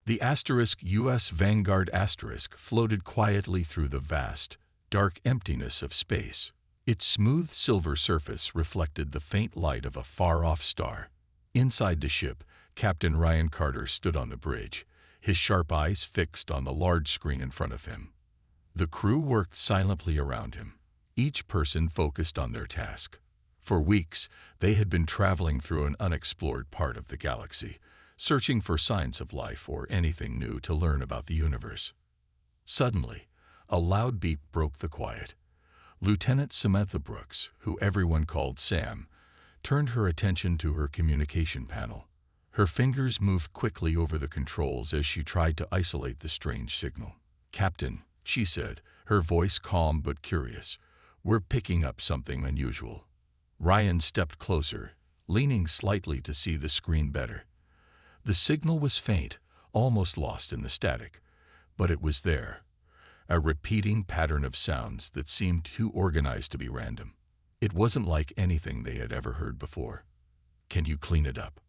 The *US Vanguard floated quietly through the vast, dark emptiness of space. Its smooth silver surface reflected the faint light of a far-off star. Inside the ship, Captain Ryan Carter stood on the bridge, his sharp eyes fixed on the large screen in front of him. The crew worked silently around him, each person focused on their task. For weeks, they had been traveling through an unexplored part of the galaxy, searching for signs of life or anything new to learn about the universe. Suddenly, a loud beep broke the quiet. Lieutenant Samantha Brooks, who everyone called Sam, turned her attention to her communication panel. Her fingers moved quickly over the controls as she tried to isolate the strange signal. "Captain," she said, her voice calm but curious, "we're picking up something unusual." Ryan stepped closer, leaning slightly to see the screen better. The signal was faint, almost lost in the static, but it was there. A repeating pattern of sounds that seemed too organized to be random. It wasn't like anything they had ever heard before. "Can you clean it up?"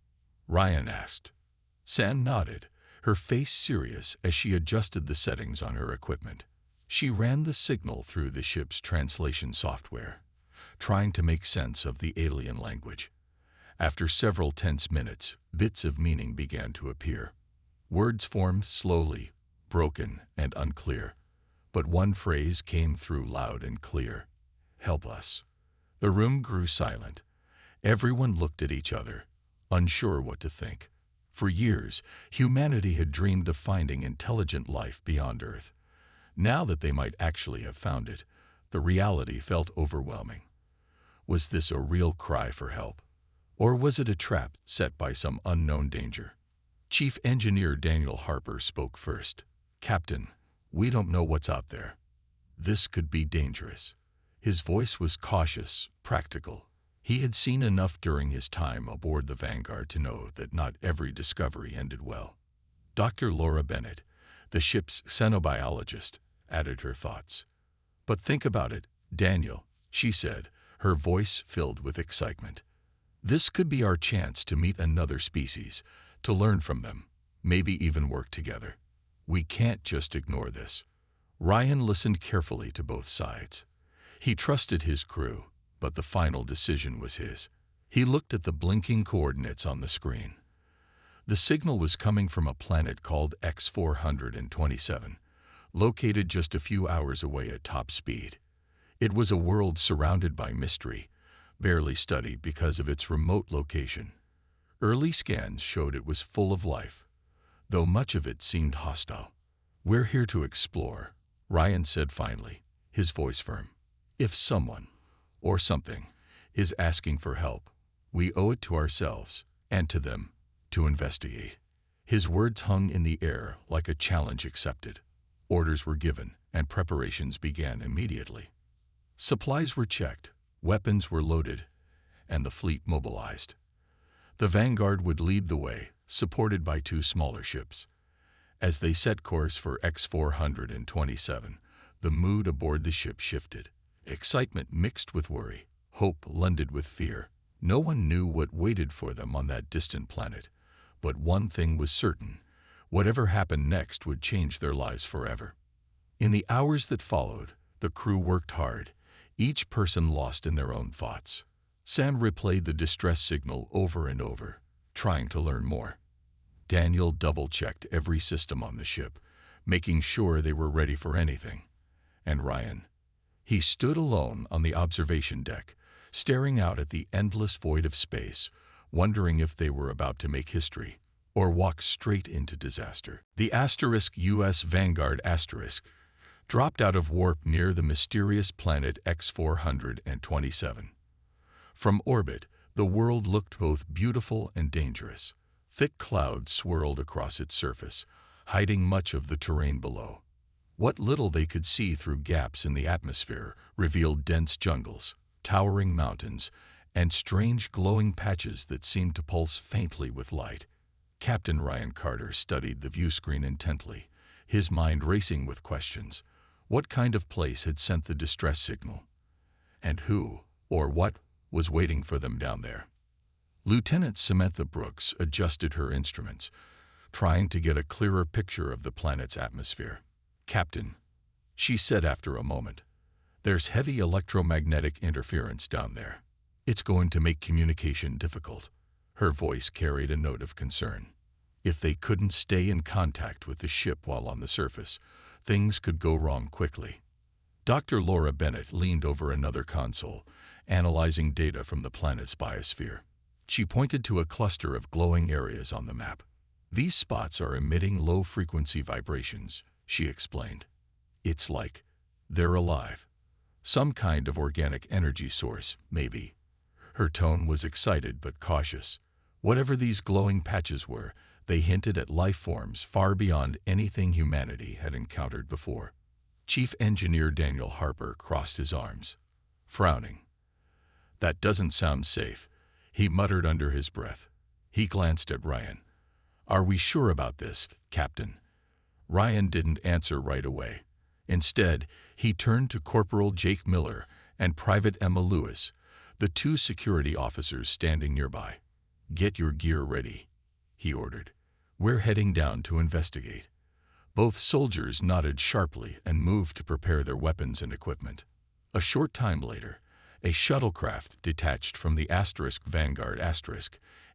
Ryan asked. Sam nodded, her face serious as she adjusted the settings on her equipment. She ran the signal through the ship's translation software, trying to make sense of the alien language. After several tense minutes, bits of meaning began to appear. Words formed slowly, broken and unclear. But one phrase came through loud and clear. "Help us." The room grew silent. Everyone looked at each other, unsure what to think. For years, humanity had dreamed of finding intelligent life beyond Earth. Now that they might actually have found it, the reality felt overwhelming. Was this a real cry for help? Or was it a trap set by some unknown danger? Chief Engineer Daniel Harper spoke first. "Captain, we don't know what's out there. This could be dangerous." His voice was cautious, practical. He had seen enough during his time aboard the Vanguard to know that not every discovery ended well. Dr. Laura Bennett, the ship's xenobiologist, added her thoughts. "But think about it, Daniel," she said, her voice filled with excitement. "This could be our chance to meet another species, to learn from them, maybe even work together. We can't just ignore this." Ryan listened carefully to both sides. He trusted his crew, but the final decision was his. He looked at the blinking coordinates on the screen. The signal was coming from a planet called X427, located just a few hours away at top speed. It was a world surrounded by mystery, barely studied because of its remote location. Early scans showed it was full of life, though much of it seemed hostile. "We're here to explore," Ryan said finally, his voice firm. "If someone, or something, is asking for help, we owe it to ourselves, and to them, to investigate." His words hung in the air like a challenge accepted. Orders were given, and preparations began immediately. Supplies were checked, weapons were loaded, and the fleet mobilized. The Vanguard would lead the way, supported by two smaller ships. As they set course for X427, the mood aboard the ship shifted. Excitement mixed with worry, hope blended with fear. No one knew what waited for them on that distant planet, but one thing was certain: whatever happened next would change their lives forever. In the hours that followed, the crew worked hard, each person lost in their own thoughts. Sam replayed the distress signal over and over, trying to learn more. Daniel double-checked every system on the ship, making sure they were ready for anything. And Ryan, he stood alone on the observation deck, staring out at the endless void of space, wondering if they were about to make history or walk straight into disaster. The *US Vanguard dropped out of warp near the mysterious planet X427. From orbit, the world looked both beautiful and dangerous. Thick clouds swirled across its surface, hiding much of the terrain below. What little they could see through gaps in the atmosphere revealed dense jungles, towering mountains, and strange glowing patches that seemed to pulse faintly with light. Captain Ryan Carter studied the viewscreen intently, his mind racing with questions. What kind of place had sent the distress signal? And who, or what, was waiting for them down there? Lieutenant Samantha Brooks adjusted her instruments, trying to get a clearer picture of the planet's atmosphere. "Captain," she said after a moment, "there's heavy electromagnetic interference down there. It's going to make communication difficult." Her voice carried a note of concern. If they couldn't stay in contact with the ship while on the surface, things could go wrong quickly. Dr. Laura Bennett leaned over another console, analyzing data from the planet's biosphere. She pointed to a cluster of glowing areas on the map. "These spots are emitting low-frequency vibrations," she explained. "It's like they're alive. Some kind of organic energy source, maybe." Her tone was excited but cautious. Whatever these glowing patches were, they hinted at life forms far beyond anything humanity had encountered before. Chief Engineer Daniel Harper crossed his arms, frowning. "That doesn't sound safe," he muttered under his breath. He glanced at Ryan. "Are we sure about this, Captain?" Ryan didn't answer right away. Instead, he turned to Corporal Jake Miller and Private Emma Lewis, the two security officers standing nearby. "Get your gear ready," he ordered. "We're heading down to investigate." Both soldiers nodded sharply and moved to prepare their weapons and equipment. A short time later, a shuttlecraft detached from the Vanguard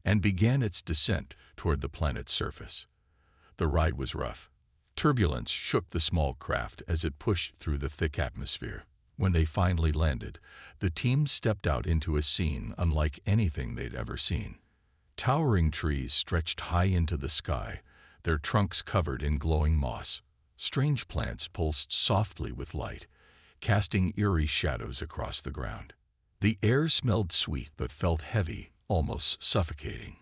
and began its descent toward the planet's surface. The ride was rough. Turbulence shook the small craft as it pushed through the thick atmosphere. When they finally landed, the team stepped out into a scene unlike anything they'd ever seen. Towering trees stretched high into the sky, their trunks covered in glowing moss. Strange plants pulsed softly with light, casting eerie shadows across the ground. The air smelled sweet but felt heavy, almost suffocating.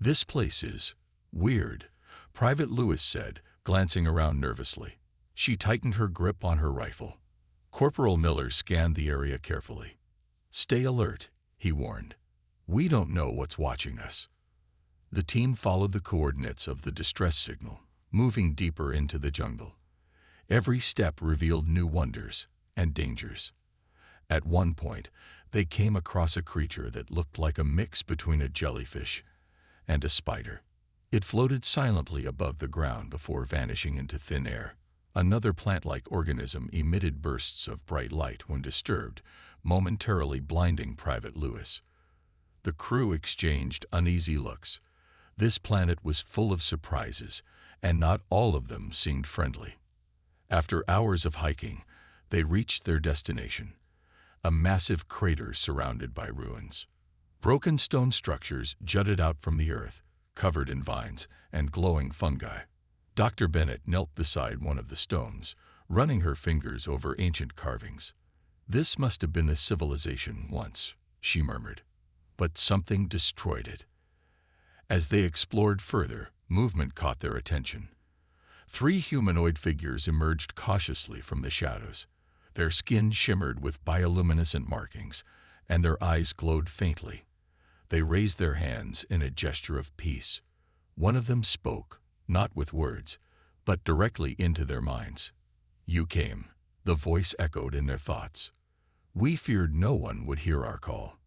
"This place is weird," Private Lewis said, glancing around nervously. She tightened her grip on her rifle. Corporal Miller scanned the area carefully. "Stay alert," he warned. "We don't know what's watching us." The team followed the coordinates of the distress signal, moving deeper into the jungle. Every step revealed new wonders and dangers. At one point, they came across a creature that looked like a mix between a jellyfish and a spider. It floated silently above the ground before vanishing into thin air. Another plant-like organism emitted bursts of bright light when disturbed, momentarily blinding Private Lewis. The crew exchanged uneasy looks. This planet was full of surprises, and not all of them seemed friendly. After hours of hiking, they reached their destination, a massive crater surrounded by ruins. Broken stone structures jutted out from the earth, covered in vines and glowing fungi. Dr. Bennett knelt beside one of the stones, running her fingers over ancient carvings. "This must have been a civilization once," she murmured, "but something destroyed it." As they explored further, movement caught their attention. 3 humanoid figures emerged cautiously from the shadows. Their skin shimmered with bioluminescent markings, and their eyes glowed faintly. They raised their hands in a gesture of peace. One of them spoke, not with words, but directly into their minds. "You came," the voice echoed in their thoughts. "We feared no one would hear our call."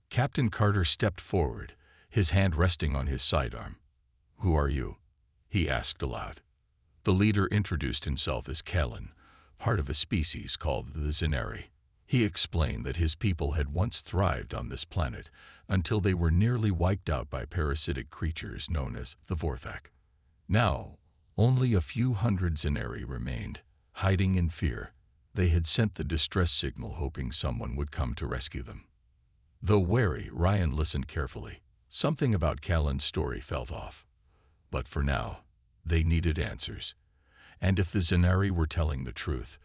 Captain Carter stepped forward, his hand resting on his sidearm. "Who are you?" he asked aloud. The leader introduced himself as Kellen, part of a species called the Zenari. He explained that his people had once thrived on this planet until they were nearly wiped out by parasitic creatures known as the Vorthak. Now, only a few hundred Zenari remained, hiding in fear. They had sent the distress signal hoping someone would come to rescue them. Though wary, Ryan listened carefully. Something about Callan's story felt off. But for now, they needed answers. And if the Zenari were telling the truth,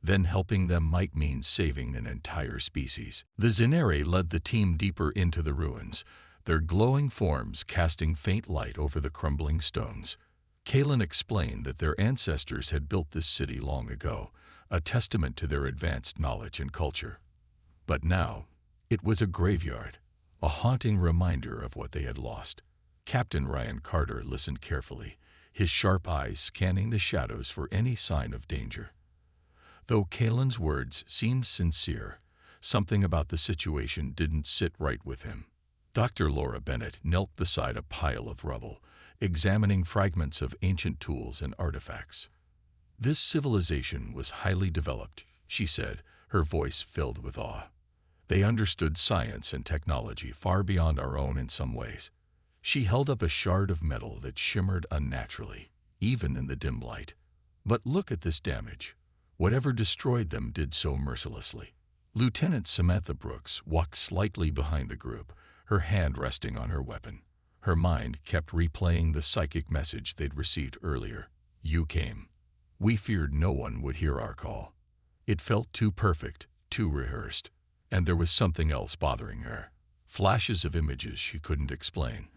then helping them might mean saving an entire species. The Zenari led the team deeper into the ruins, their glowing forms casting faint light over the crumbling stones. Kalen explained that their ancestors had built this city long ago, a testament to their advanced knowledge and culture. But now, it was a graveyard, a haunting reminder of what they had lost. Captain Ryan Carter listened carefully, his sharp eyes scanning the shadows for any sign of danger. Though Kalen's words seemed sincere, something about the situation didn't sit right with him. Dr. Laura Bennett knelt beside a pile of rubble, examining fragments of ancient tools and artifacts. "This civilization was highly developed," she said, her voice filled with awe. "They understood science and technology far beyond our own in some ways." She held up a shard of metal that shimmered unnaturally, even in the dim light. "But look at this damage. Whatever destroyed them did so mercilessly." Lieutenant Samantha Brooks walked slightly behind the group, her hand resting on her weapon. Her mind kept replaying the psychic message they'd received earlier. "You came. We feared no one would hear our call." It felt too perfect, too rehearsed. And there was something else bothering her. Flashes of images she couldn't explain.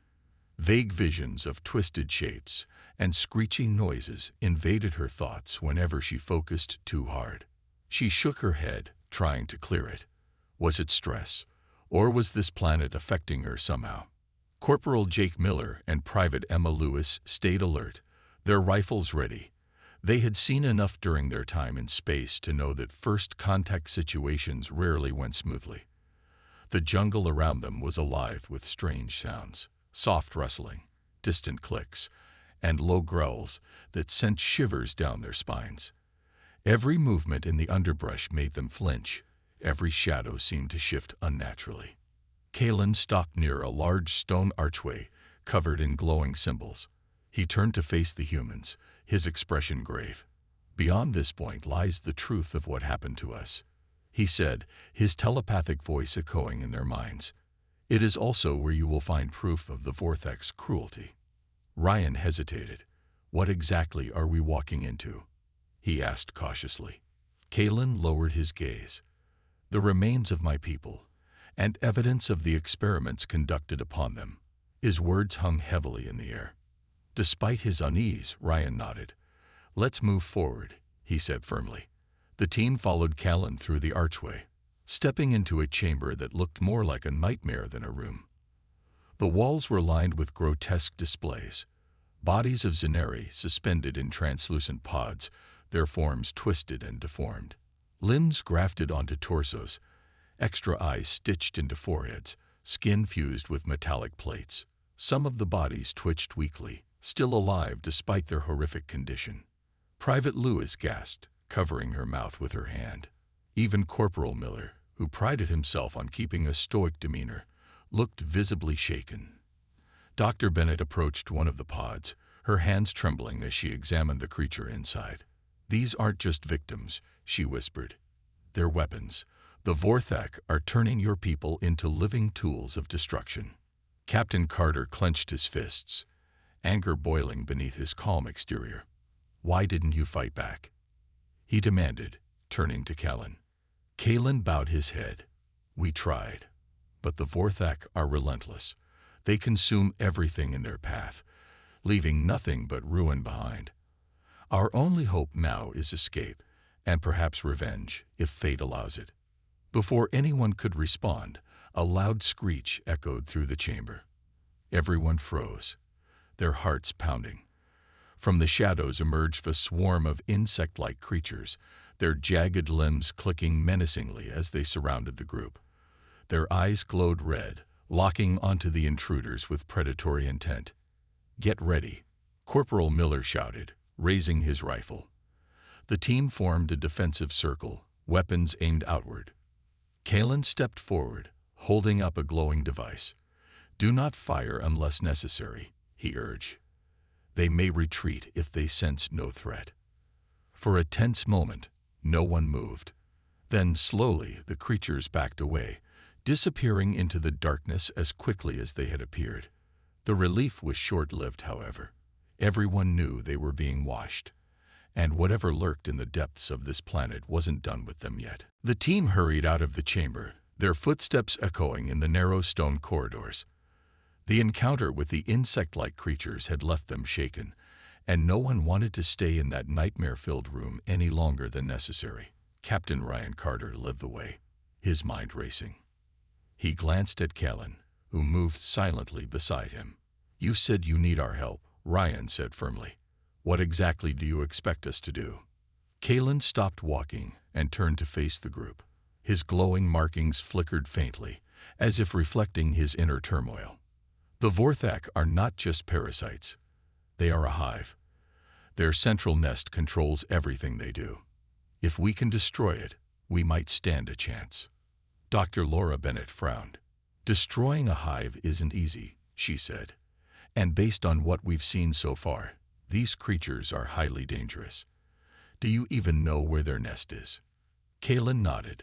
Vague visions of twisted shapes and screeching noises invaded her thoughts whenever she focused too hard. She shook her head, trying to clear it. Was it stress, or was this planet affecting her somehow? Corporal Jake Miller and Private Emma Lewis stayed alert, their rifles ready. They had seen enough during their time in space to know that first contact situations rarely went smoothly. The jungle around them was alive with strange sounds, soft rustling, distant clicks, and low growls that sent shivers down their spines. Every movement in the underbrush made them flinch. Every shadow seemed to shift unnaturally. Kalen stopped near a large stone archway covered in glowing symbols. He turned to face the humans, his expression grave. "Beyond this point lies the truth of what happened to us," he said, his telepathic voice echoing in their minds. "It is also where you will find proof of the Vorthex's cruelty." Ryan hesitated. "What exactly are we walking into?" he asked cautiously. Kalen lowered his gaze. "The remains of my people, and evidence of the experiments conducted upon them." His words hung heavily in the air. Despite his unease, Ryan nodded. "Let's move forward," he said firmly. The team followed Callan through the archway, stepping into a chamber that looked more like a nightmare than a room. The walls were lined with grotesque displays. Bodies of Zenari suspended in translucent pods, their forms twisted and deformed. Limbs grafted onto torsos, extra eyes stitched into foreheads, skin fused with metallic plates. Some of the bodies twitched weakly, still alive despite their horrific condition. Private Lewis gasped, covering her mouth with her hand. Even Corporal Miller, who prided himself on keeping a stoic demeanor, looked visibly shaken. Dr. Bennett approached one of the pods, her hands trembling as she examined the creature inside. "These aren't just victims," she whispered. "They're weapons. The Vorthak are turning your people into living tools of destruction." Captain Carter clenched his fists, anger boiling beneath his calm exterior. "Why didn't you fight back?" he demanded, turning to Callan. Kalen bowed his head. "We tried. But the Vorthak are relentless. They consume everything in their path, leaving nothing but ruin behind. Our only hope now is escape, and perhaps revenge, if fate allows it." Before anyone could respond, a loud screech echoed through the chamber. Everyone froze, their hearts pounding. From the shadows emerged a swarm of insect-like creatures, their jagged limbs clicking menacingly as they surrounded the group. Their eyes glowed red, locking onto the intruders with predatory intent. "Get ready," Corporal Miller shouted, raising his rifle. The team formed a defensive circle, weapons aimed outward. Kalen stepped forward, holding up a glowing device. "Do not fire unless necessary," he urged. "They may retreat if they sense no threat." For a tense moment, no one moved. Then, slowly, the creatures backed away, disappearing into the darkness as quickly as they had appeared. The relief was short-lived, however. Everyone knew they were being washed, and whatever lurked in the depths of this planet wasn't done with them yet. The team hurried out of the chamber, their footsteps echoing in the narrow stone corridors. The encounter with the insect-like creatures had left them shaken, and no one wanted to stay in that nightmare-filled room any longer than necessary. Captain Ryan Carter led the way, his mind racing. He glanced at Callan, who moved silently beside him. "You said you need our help," Ryan said firmly. "What exactly do you expect us to do?" Callan stopped walking and turned to face the group. His glowing markings flickered faintly, as if reflecting his inner turmoil. "The Vorthak are not just parasites. They are a hive. Their central nest controls everything they do. If we can destroy it, we might stand a chance. Dr. Laura Bennett frowned. Destroying a hive isn't easy, she said. And based on what we've seen so far, these creatures are highly dangerous. Do you even know where their nest is? Kalen nodded.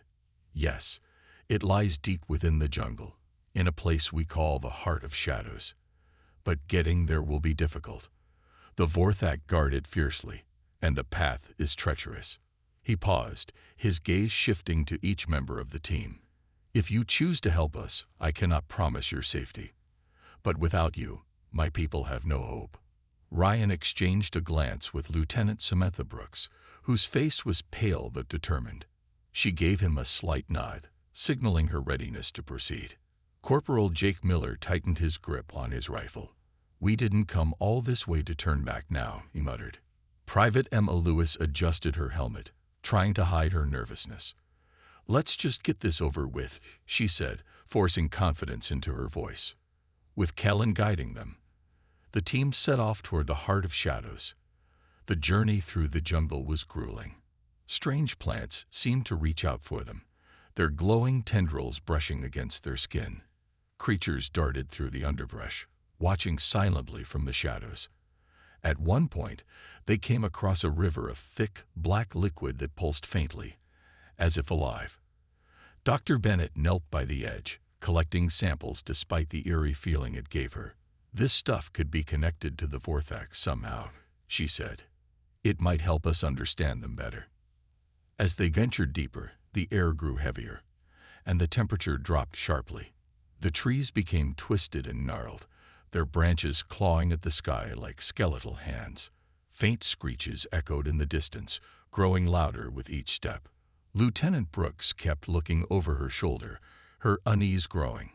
Yes, it lies deep within the jungle, in a place we call the Heart of Shadows. But getting there will be difficult. The Vorthak guard it fiercely, and the path is treacherous. He paused, his gaze shifting to each member of the team. If you choose to help us, I cannot promise your safety. But without you, my people have no hope. Ryan exchanged a glance with Lieutenant Samantha Brooks, whose face was pale but determined. She gave him a slight nod, signaling her readiness to proceed. Corporal Jake Miller tightened his grip on his rifle. We didn't come all this way to turn back now, he muttered. Private Emma Lewis adjusted her helmet, trying to hide her nervousness. Let's just get this over with, she said, forcing confidence into her voice. With Kellen guiding them, the team set off toward the Heart of Shadows. The journey through the jungle was grueling. Strange plants seemed to reach out for them, their glowing tendrils brushing against their skin. Creatures darted through the underbrush, watching silently from the shadows. At one point, they came across a river of thick, black liquid that pulsed faintly, as if alive. Dr. Bennett knelt by the edge, collecting samples despite the eerie feeling it gave her. This stuff could be connected to the Vorthak somehow, she said. It might help us understand them better. As they ventured deeper, the air grew heavier, and the temperature dropped sharply. The trees became twisted and gnarled, their branches clawing at the sky like skeletal hands. Faint screeches echoed in the distance, growing louder with each step. Lieutenant Brooks kept looking over her shoulder, her unease growing.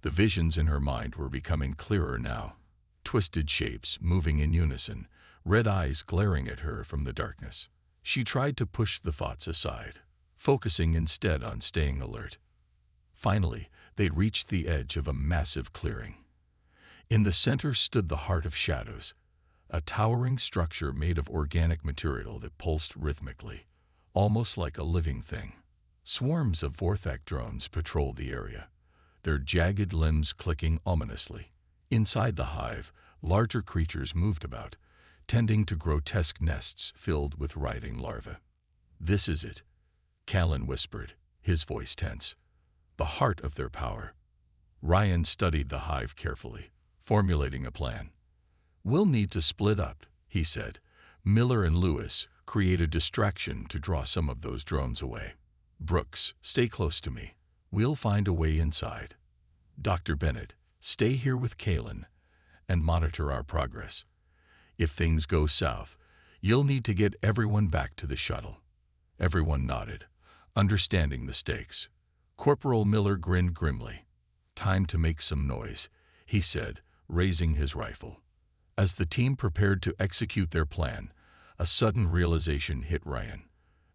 The visions in her mind were becoming clearer now. Twisted shapes moving in unison, red eyes glaring at her from the darkness. She tried to push the thoughts aside, focusing instead on staying alert. Finally, they reached the edge of a massive clearing. In the center stood the Heart of Shadows, a towering structure made of organic material that pulsed rhythmically, almost like a living thing. Swarms of Vorthak drones patrolled the area, their jagged limbs clicking ominously. Inside the hive, larger creatures moved about, tending to grotesque nests filled with writhing larvae. This is it, Callan whispered, his voice tense. The heart of their power. Ryan studied the hive carefully, formulating a plan. We'll need to split up, he said. Miller and Lewis create a distraction to draw some of those drones away. Brooks, stay close to me. We'll find a way inside. Dr. Bennett, stay here with Kalen and monitor our progress. If things go south, you'll need to get everyone back to the shuttle. Everyone nodded, understanding the stakes. Corporal Miller grinned grimly. Time to make some noise, he said, raising his rifle. As the team prepared to execute their plan, a sudden realization hit Ryan.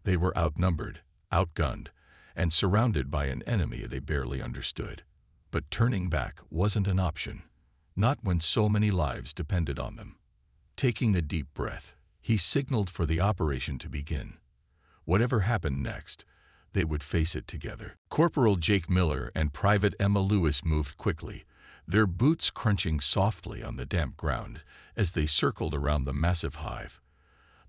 They were outnumbered, outgunned, and surrounded by an enemy they barely understood. But turning back wasn't an option, not when so many lives depended on them. Taking a deep breath, he signaled for the operation to begin. Whatever happened next, they would face it together. Corporal Jake Miller and Private Emma Lewis moved quickly, their boots crunching softly on the damp ground as they circled around the massive hive.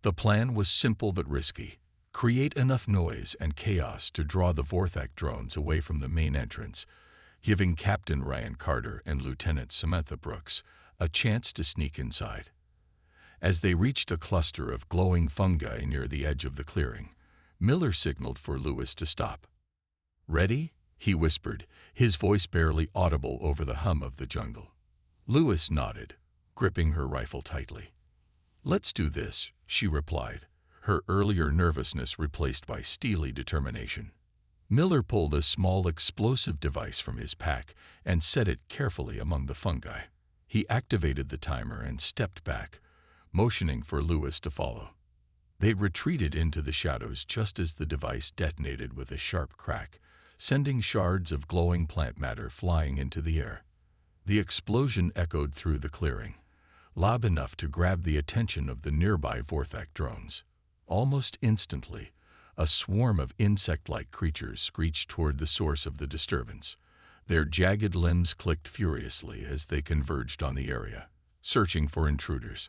The plan was simple but risky. Create enough noise and chaos to draw the Vorthak drones away from the main entrance, giving Captain Ryan Carter and Lieutenant Samantha Brooks a chance to sneak inside. As they reached a cluster of glowing fungi near the edge of the clearing, Miller signaled for Lewis to stop. Ready? He whispered, his voice barely audible over the hum of the jungle. Lewis nodded, gripping her rifle tightly. Let's do this, she replied, her earlier nervousness replaced by steely determination. Miller pulled a small explosive device from his pack and set it carefully among the fungi. He activated the timer and stepped back, motioning for Lewis to follow. They retreated into the shadows just as the device detonated with a sharp crack, sending shards of glowing plant matter flying into the air. The explosion echoed through the clearing, loud enough to grab the attention of the nearby Vorthak drones. Almost instantly, a swarm of insect-like creatures screeched toward the source of the disturbance. Their jagged limbs clicked furiously as they converged on the area, searching for intruders.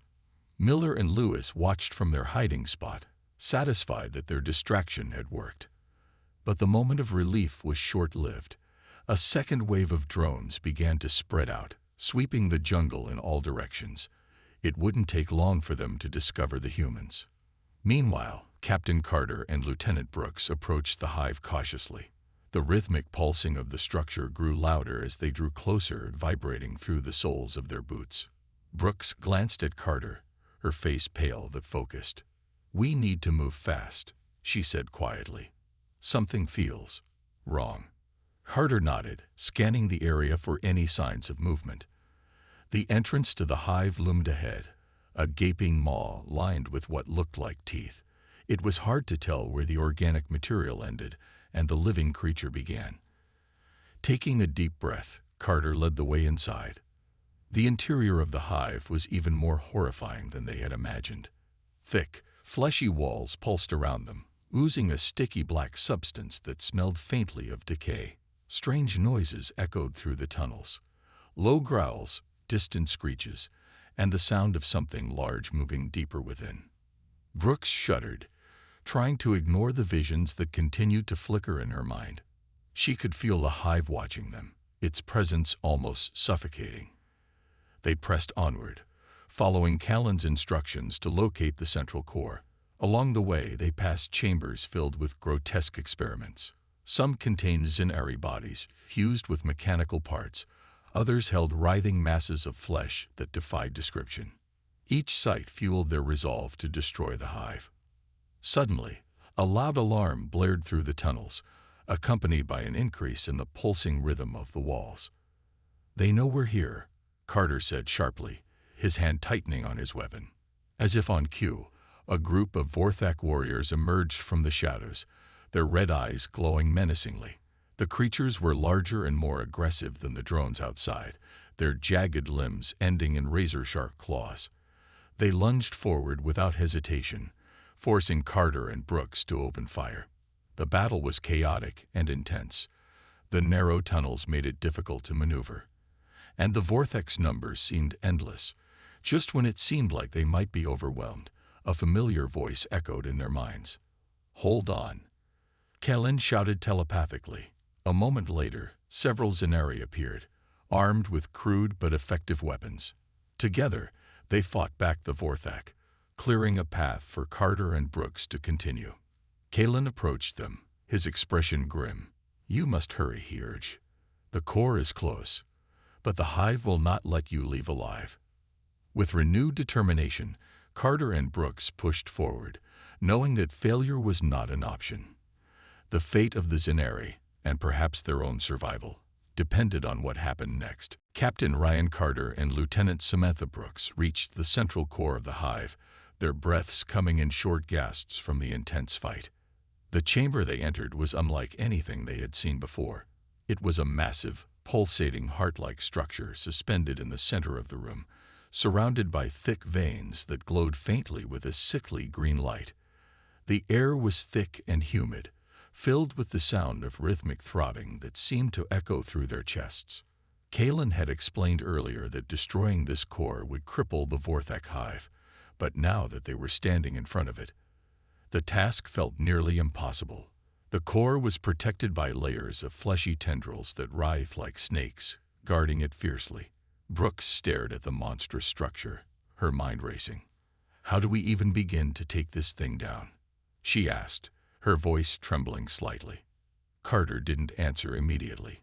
Miller and Lewis watched from their hiding spot, satisfied that their distraction had worked. But the moment of relief was short-lived. A second wave of drones began to spread out, sweeping the jungle in all directions. It wouldn't take long for them to discover the humans. Meanwhile, Captain Carter and Lieutenant Brooks approached the hive cautiously. The rhythmic pulsing of the structure grew louder as they drew closer, vibrating through the soles of their boots. Brooks glanced at Carter, her face pale but focused. "We need to move fast," she said quietly. "Something feels wrong." Carter nodded, scanning the area for any signs of movement. The entrance to the hive loomed ahead, a gaping maw lined with what looked like teeth. It was hard to tell where the organic material ended and the living creature began. Taking a deep breath, Carter led the way inside. The interior of the hive was even more horrifying than they had imagined. Thick, fleshy walls pulsed around them, oozing a sticky black substance that smelled faintly of decay. Strange noises echoed through the tunnels. Low growls, distant screeches, and the sound of something large moving deeper within. Brooks shuddered, trying to ignore the visions that continued to flicker in her mind. She could feel the hive watching them, its presence almost suffocating. They pressed onward, following Callan's instructions to locate the central core. Along the way, they passed chambers filled with grotesque experiments. Some contained Zinari bodies, fused with mechanical parts. Others held writhing masses of flesh that defied description. Each sight fueled their resolve to destroy the hive. Suddenly, a loud alarm blared through the tunnels, accompanied by an increase in the pulsing rhythm of the walls. "They know we're here," Carter said sharply, his hand tightening on his weapon. As if on cue, a group of Vorthak warriors emerged from the shadows, their red eyes glowing menacingly. The creatures were larger and more aggressive than the drones outside, their jagged limbs ending in razor-sharp claws. They lunged forward without hesitation, forcing Carter and Brooks to open fire. The battle was chaotic and intense. The narrow tunnels made it difficult to maneuver, and the Vorthak's numbers seemed endless. Just when it seemed like they might be overwhelmed, a familiar voice echoed in their minds. "Hold on," Callan shouted telepathically. A moment later, several Zinari appeared, armed with crude but effective weapons. Together, they fought back the Vorthak, clearing a path for Carter and Brooks to continue. Callan approached them, his expression grim. "You must hurry," he urged. "The core is close, but the hive will not let you leave alive." With renewed determination, Carter and Brooks pushed forward, knowing that failure was not an option. The fate of the Zinari, and perhaps their own survival, depended on what happened next. Captain Ryan Carter and Lieutenant Samantha Brooks reached the central core of the hive, their breaths coming in short gasps from the intense fight. The chamber they entered was unlike anything they had seen before. It was a massive, pulsating heart-like structure suspended in the center of the room, surrounded by thick veins that glowed faintly with a sickly green light. The air was thick and humid, filled with the sound of rhythmic throbbing that seemed to echo through their chests. Callan had explained earlier that destroying this core would cripple the Vorthak hive, but now that they were standing in front of it, the task felt nearly impossible. The core was protected by layers of fleshy tendrils that writhed like snakes, guarding it fiercely. Brooks stared at the monstrous structure, her mind racing. "How do we even begin to take this thing down?" she asked, her voice trembling slightly. Carter didn't answer immediately.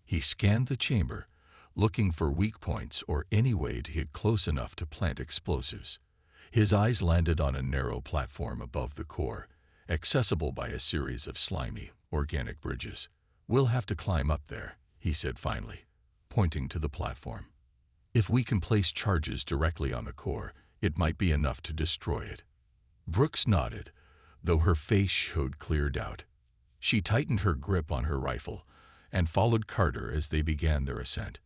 He scanned the chamber, looking for weak points or any way to get close enough to plant explosives. His eyes landed on a narrow platform above the core, accessible by a series of slimy, organic bridges. "We'll have to climb up there," he said finally, pointing to the platform. "If we can place charges directly on the core, it might be enough to destroy it." Brooks nodded, though her face showed clear doubt. She tightened her grip on her rifle and followed Carter as they began their ascent.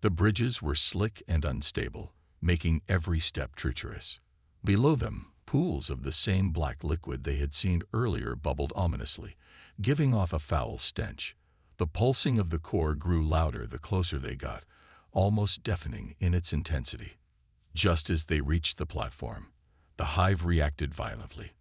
The bridges were slick and unstable, making every step treacherous. Below them, pools of the same black liquid they had seen earlier bubbled ominously, giving off a foul stench. The pulsing of the core grew louder the closer they got, almost deafening in its intensity. Just as they reached the platform, the hive reacted violently.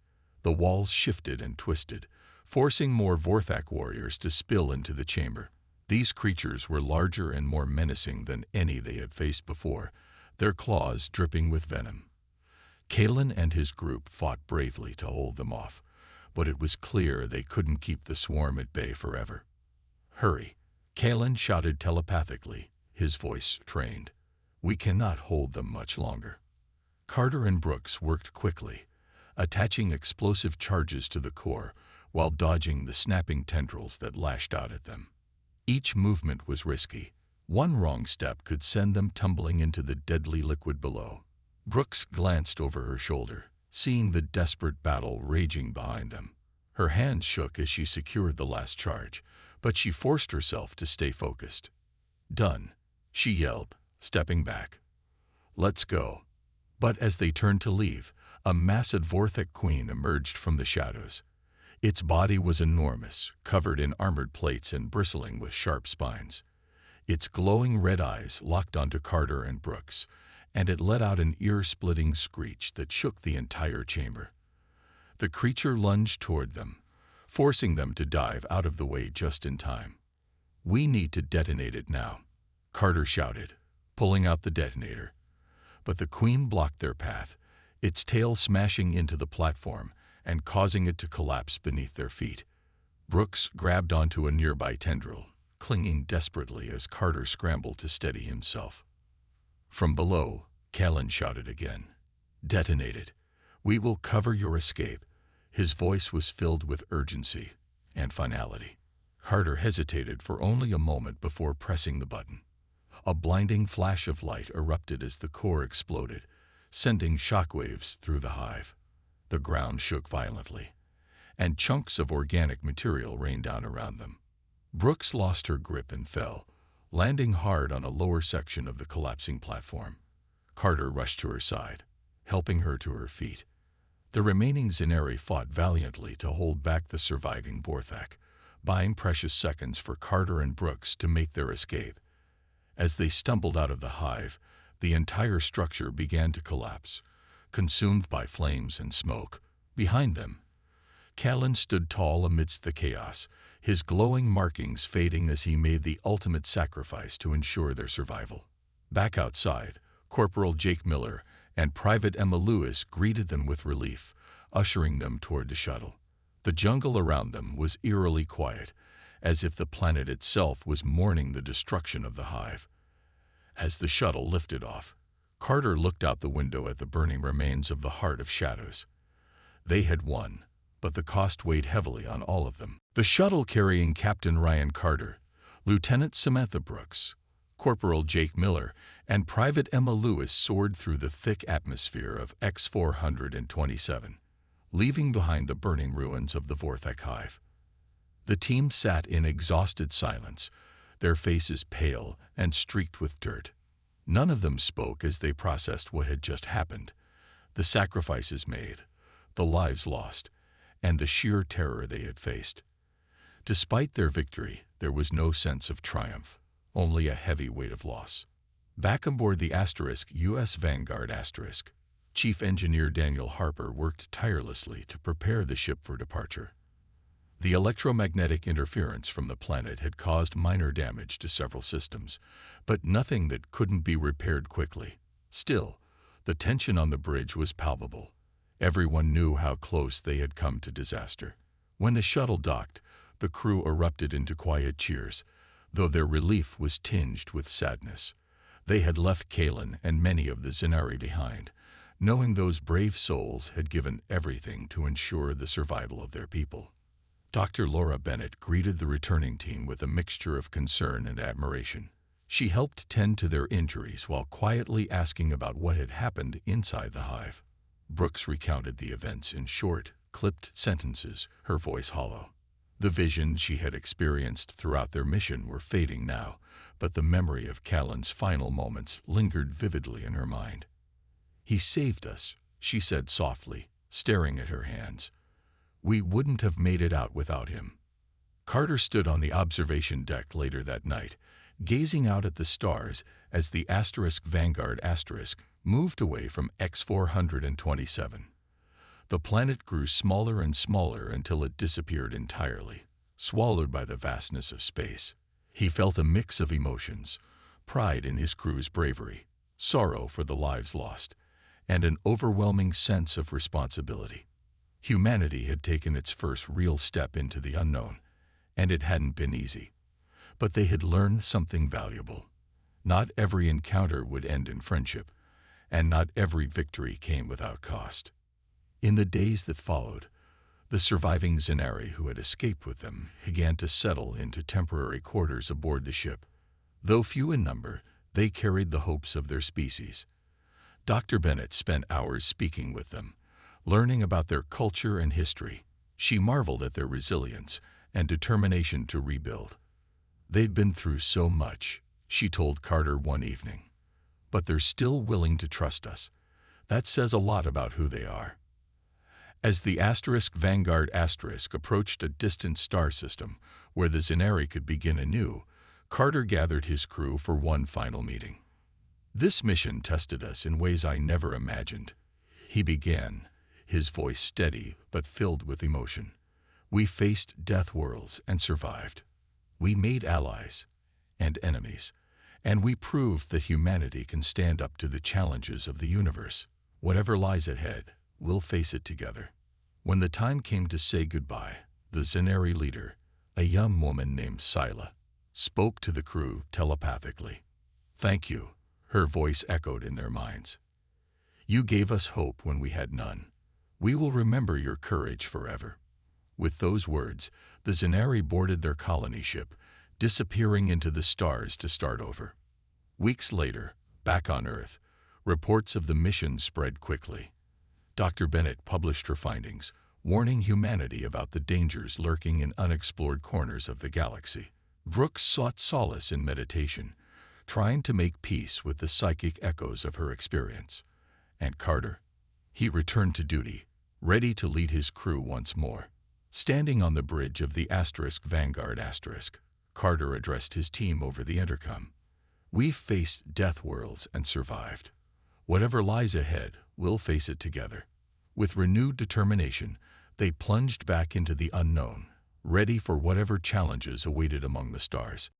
The walls shifted and twisted, forcing more Vorthak warriors to spill into the chamber. These creatures were larger and more menacing than any they had faced before, their claws dripping with venom. Kalen and his group fought bravely to hold them off, but it was clear they couldn't keep the swarm at bay forever. "Hurry," Kalen shouted telepathically, his voice trained. "We cannot hold them much longer." Carter and Brooks worked quickly, attaching explosive charges to the core while dodging the snapping tendrils that lashed out at them. Each movement was risky. One wrong step could send them tumbling into the deadly liquid below. Brooks glanced over her shoulder, seeing the desperate battle raging behind them. Her hands shook as she secured the last charge, but she forced herself to stay focused. "Done," she yelled, stepping back. "Let's go." But as they turned to leave, a massive Vorthak queen emerged from the shadows. Its body was enormous, covered in armored plates and bristling with sharp spines. Its glowing red eyes locked onto Carter and Brooks, and it let out an ear-splitting screech that shook the entire chamber. The creature lunged toward them, forcing them to dive out of the way just in time. "We need to detonate it now," Carter shouted, pulling out the detonator. But the queen blocked their path, its tail smashing into the platform and causing it to collapse beneath their feet. Brooks grabbed onto a nearby tendril, clinging desperately as Carter scrambled to steady himself. From below, Callan shouted again, "Detonate it. We will cover your escape." His voice was filled with urgency and finality. Carter hesitated for only a moment before pressing the button. A blinding flash of light erupted as the core exploded, sending shockwaves through the hive. The ground shook violently, and chunks of organic material rained down around them. Brooks lost her grip and fell, landing hard on a lower section of the collapsing platform. Carter rushed to her side, helping her to her feet. The remaining Zenari fought valiantly to hold back the surviving Vorthak, buying precious seconds for Carter and Brooks to make their escape. As they stumbled out of the hive, the entire structure began to collapse, consumed by flames and smoke. Behind them, Callan stood tall amidst the chaos, his glowing markings fading as he made the ultimate sacrifice to ensure their survival. Back outside, Corporal Jake Miller and Private Emma Lewis greeted them with relief, ushering them toward the shuttle. The jungle around them was eerily quiet, as if the planet itself was mourning the destruction of the hive. As the shuttle lifted off, Carter looked out the window at the burning remains of the Heart of Shadows. They had won, but the cost weighed heavily on all of them. The shuttle carrying Captain Ryan Carter, Lieutenant Samantha Brooks, Corporal Jake Miller, and Private Emma Lewis soared through the thick atmosphere of X-427, leaving behind the burning ruins of the Vorthak hive. The team sat in exhausted silence, their faces pale and streaked with dirt. None of them spoke as they processed what had just happened, the sacrifices made, the lives lost, and the sheer terror they had faced. Despite their victory, there was no sense of triumph, only a heavy weight of loss. Back aboard the U.S. Vanguard *, Chief Engineer Daniel Harper worked tirelessly to prepare the ship for departure. The electromagnetic interference from the planet had caused minor damage to several systems, but nothing that couldn't be repaired quickly. Still, the tension on the bridge was palpable. Everyone knew how close they had come to disaster. When the shuttle docked, the crew erupted into quiet cheers, though their relief was tinged with sadness. They had left Kalen and many of the Zenari behind, knowing those brave souls had given everything to ensure the survival of their people. Dr. Laura Bennett greeted the returning team with a mixture of concern and admiration. She helped tend to their injuries while quietly asking about what had happened inside the hive. Brooks recounted the events in short, clipped sentences, her voice hollow. The visions she had experienced throughout their mission were fading now, but the memory of Callan's final moments lingered vividly in her mind. "He saved us," she said softly, staring at her hands. "We wouldn't have made it out without him." Carter stood on the observation deck later that night, gazing out at the stars as the Vanguard moved away from X-427. The planet grew smaller and smaller until it disappeared entirely, swallowed by the vastness of space. He felt a mix of emotions: pride in his crew's bravery, sorrow for the lives lost, and an overwhelming sense of responsibility. Humanity had taken its first real step into the unknown, and it hadn't been easy. But they had learned something valuable. Not every encounter would end in friendship, and not every victory came without cost. In the days that followed, the surviving Zenari who had escaped with them began to settle into temporary quarters aboard the ship. Though few in number, they carried the hopes of their species. Dr. Bennett spent hours speaking with them, learning about their culture and history. She marveled at their resilience and determination to rebuild. "They'd been through so much," she told Carter one evening, "but they're still willing to trust us. That says a lot about who they are." As the Vanguard approached a distant star system where the Zenari could begin anew, Carter gathered his crew for one final meeting. "This mission tested us in ways I never imagined," he began, his voice steady but filled with emotion. "We faced Deathworlders and survived. We made allies and enemies, and we proved that humanity can stand up to the challenges of the universe. Whatever lies ahead, we'll face it together." When the time came to say goodbye, the Zenari leader, a young woman named Scylla, spoke to the crew telepathically. "Thank you," her voice echoed in their minds. "You gave us hope when we had none. We will remember your courage forever." With those words, the Zenari boarded their colony ship, disappearing into the stars to start over. Weeks later, back on Earth, reports of the mission spread quickly. Dr. Bennett published her findings, warning humanity about the dangers lurking in unexplored corners of the galaxy. Brooks sought solace in meditation, trying to make peace with the psychic echoes of her experience. And Carter? He returned to duty, ready to lead his crew once more. Standing on the bridge of the Vanguard Carter addressed his team over the intercom. "We've faced Deathworlders and survived. Whatever lies ahead, we'll face it together." With renewed determination, they plunged back into the unknown, ready for whatever challenges awaited among the stars.